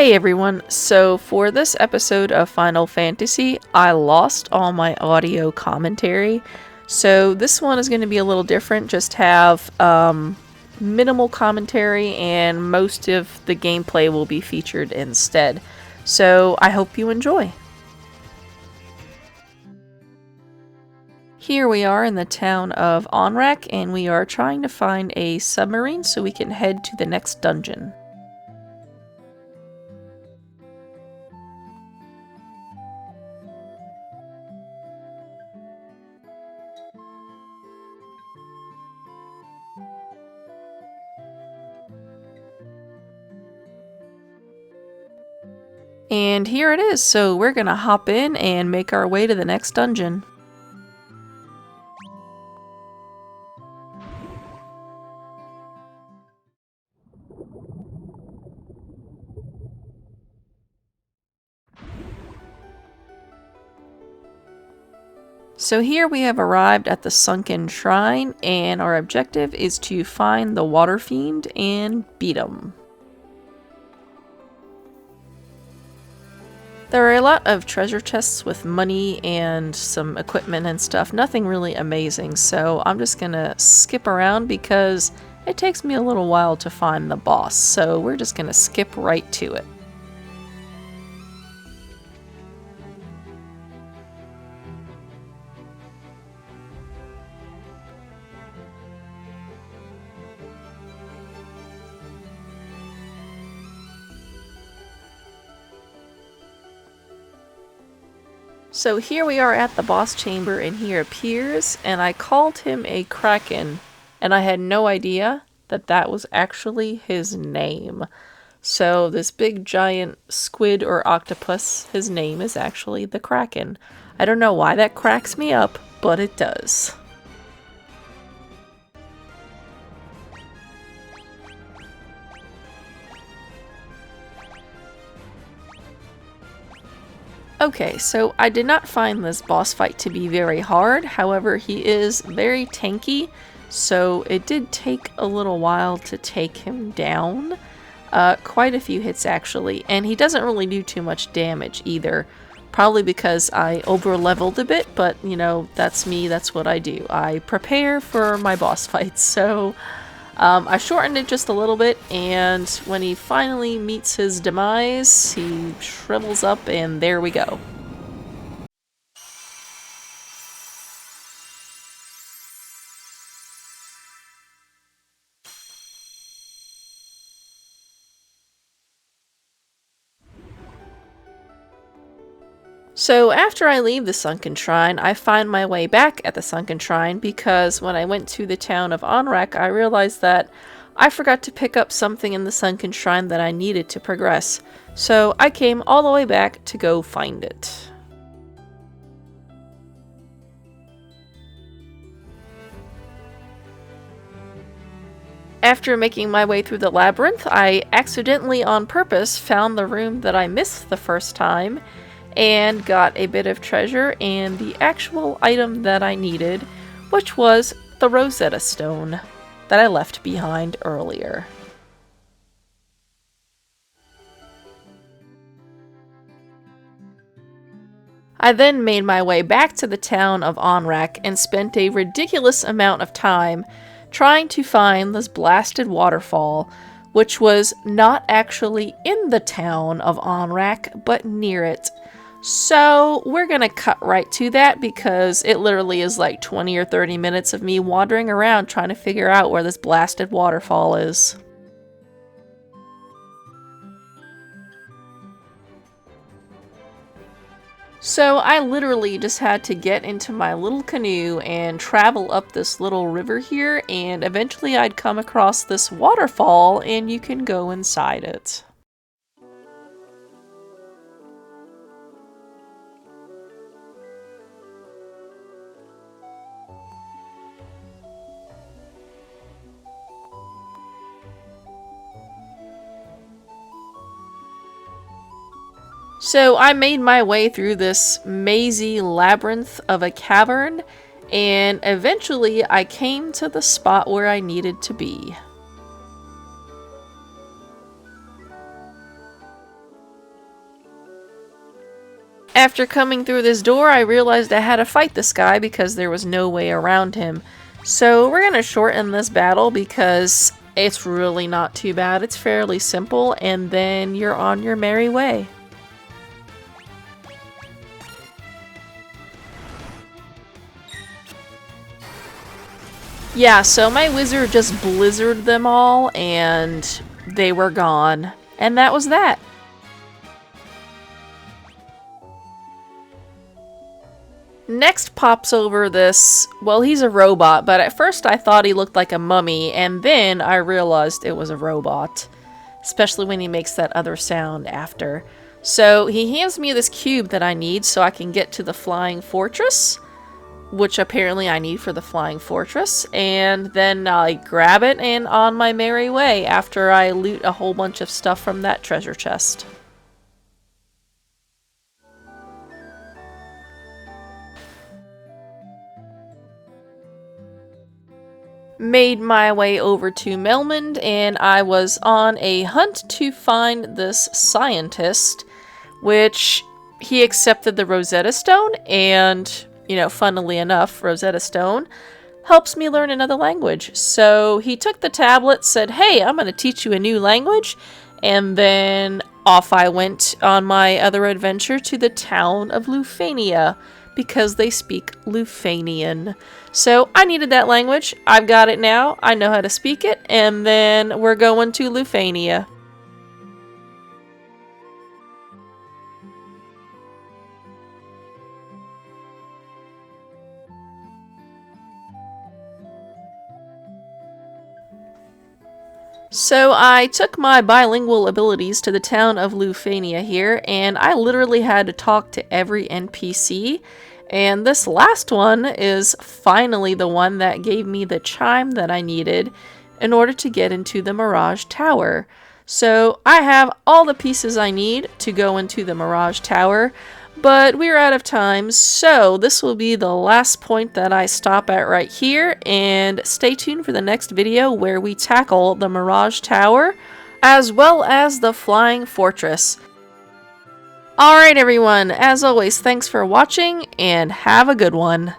Hey everyone, so for this episode of Final Fantasy, I lost all my audio commentary. So this one is going to be a little different, just have minimal commentary and most of the gameplay will be featured instead. So I hope you enjoy. Here we are in the town of Onrak and we are trying to find a submarine so we can head to the next dungeon. And here it is, so we're gonna hop in and make our way to the next dungeon. So here we have arrived at the sunken shrine, and our objective is to find the water fiend and beat him. There are a lot of treasure chests with money and some equipment and stuff, nothing really amazing, so I'm just gonna skip around because it takes me a little while to find the boss, so we're just gonna skip right to it. So here we are at the boss chamber and he appears, and I called him a Kraken, and I had no idea that that was actually his name. So this big giant squid or octopus, his name is actually the Kraken. I don't know why that cracks me up, but it does. Okay, so I did not find this boss fight to be very hard, however he is very tanky, so it did take a little while to take him down. Quite a few hits actually, and he doesn't really do too much damage either. Probably because I over-leveled a bit, but you know, that's me, that's what I do. I prepare for my boss fights, so I shortened it just a little bit, and when he finally meets his demise, he shrivels up, and there we go. So after I leave the Sunken Shrine, I find my way back at the Sunken Shrine because when I went to the town of Onrak, I realized that I forgot to pick up something in the Sunken Shrine that I needed to progress. So I came all the way back to go find it. After making my way through the labyrinth, I accidentally on purpose found the room that I missed the first time, and got a bit of treasure and the actual item that I needed, which was the Rosetta Stone that I left behind earlier. I then made my way back to the town of Onrak and spent a ridiculous amount of time trying to find this blasted waterfall, which was not actually in the town of Onrak, but near it. So we're gonna cut right to that because it literally is like 20 or 30 minutes of me wandering around trying to figure out where this blasted waterfall is. So I literally just had to get into my little canoe and travel up this little river here, and eventually I'd come across this waterfall and you can go inside it. So I made my way through this mazy labyrinth of a cavern, and eventually I came to the spot where I needed to be. After coming through this door, I realized I had to fight this guy because there was no way around him. So we're going to shorten this battle because it's really not too bad. It's fairly simple, and then you're on your merry way. Yeah, so my wizard just blizzarded them all, and they were gone. And that was that. Next pops over this, well, he's a robot, but at first I thought he looked like a mummy, and then I realized it was a robot. Especially when he makes that other sound after. So he hands me this cube that I need so I can get to the flying fortress, which apparently I need for the flying fortress, and then I grab it and on my merry way after I loot a whole bunch of stuff from that treasure chest. Made my way over to Melmond, and I was on a hunt to find this scientist, which he accepted the Rosetta Stone, and, you know, funnily enough, Rosetta Stone helps me learn another language. So he took the tablet, said, "Hey, I'm going to teach you a new language," and then off I went on my other adventure to the town of Lufania, because they speak Lufanian. So I needed that language. I've got it now. I know how to speak it. And then we're going to Lufania. So I took my bilingual abilities to the town of Lufania here, and I literally had to talk to every NPC. And this last one is finally the one that gave me the chime that I needed in order to get into the Mirage Tower. So I have all the pieces I need to go into the Mirage Tower, but we're out of time, so this will be the last point that I stop at right here, and stay tuned for the next video where we tackle the Mirage Tower, as well as the Flying Fortress. Alright everyone, as always, thanks for watching, and have a good one.